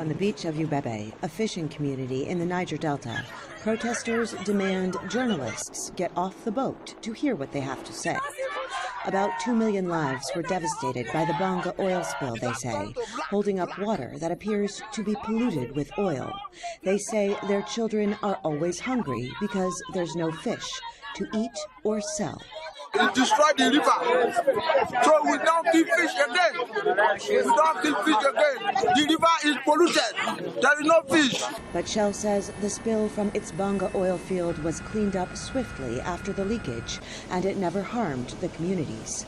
On the beach of Ubebe, a fishing community in the Niger Delta, protesters demand journalists get off the boat to hear what they have to say. About 2 million lives were devastated by the Bonga oil spill, they say, holding up water that appears to be polluted with oil. They say their children are always hungry because there's no fish to eat or sell. It destroyed the river, so we don't kill fish again. We don't kill fish again. The river is polluted. There is no fish. But Shell says the spill from its Bonga oil field was cleaned up swiftly after the leakage, and it never harmed the communities.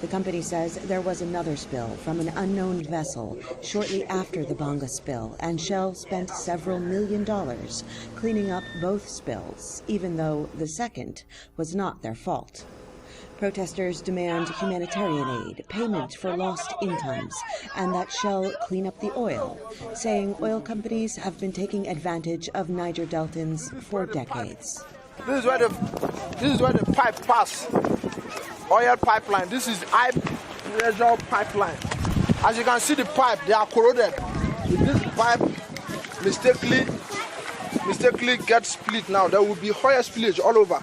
The company says there was another spill from an unknown vessel shortly after the Bonga spill, and Shell spent several $1 million cleaning up both spills, even though the second was not their fault. Protesters demand humanitarian aid, payment for lost incomes, and that Shell clean up the oil, saying oil companies have been taking advantage of Niger Deltans for decades. This is where the pipe pass, oil pipeline. This is high pressure pipeline. As you can see, the pipe, they are corroded. If this pipe mistakenly gets split now, there will be oil spillage all over.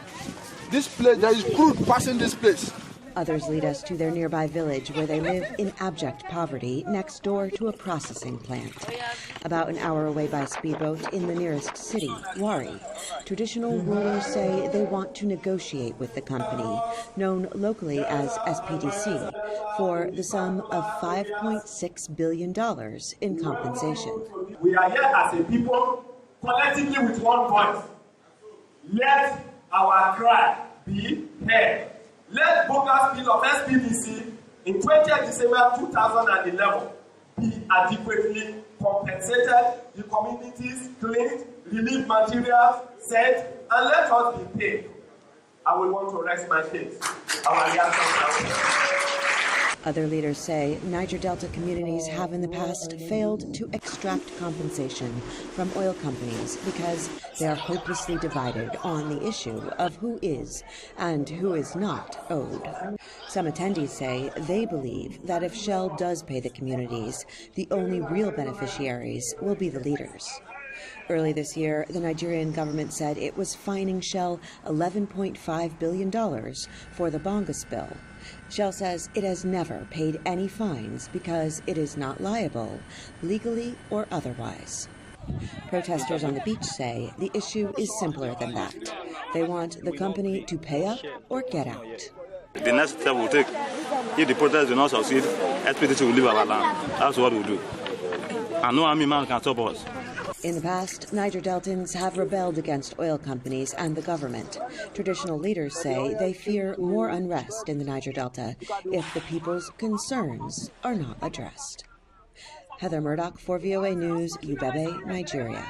This place, there is crude passing this place. Others lead us to their nearby village where they live in abject poverty next door to a processing plant. About an hour away by speedboat in the nearest city, Wari. Traditional rulers say they want to negotiate with the company, known locally as SPDC, for the sum of $5.6 billion in compensation. We are here as a people, collectively with one voice. Let our cry be heard. Let Boga's bill of SPDC in 20th December 2011 be adequately compensated, the communities cleaned, relief materials sent, and let us be paid. I will want to rest my case. Our reaction. Other leaders say Niger Delta communities have in the past failed to extract compensation from oil companies because they are hopelessly divided on the issue of who is and who is not owed. Some attendees say they believe that if Shell does pay the communities, the only real beneficiaries will be the leaders. Early this year, the Nigerian government said it was fining Shell $11.5 billion for the Bonga spill. Shell says it has never paid any fines because it is not liable, legally or otherwise. Protesters on the beach say the issue is simpler than that. They want the company to pay up or get out. The next step we'll take, if the protest do not succeed, SPDC will leave our land. That's what we'll do. And no army man can stop us. In the past, Niger Deltans have rebelled against oil companies and the government. Traditional leaders say they fear more unrest in the Niger Delta if the people's concerns are not addressed. Heather Murdock for VOA News, Ubebe, Nigeria.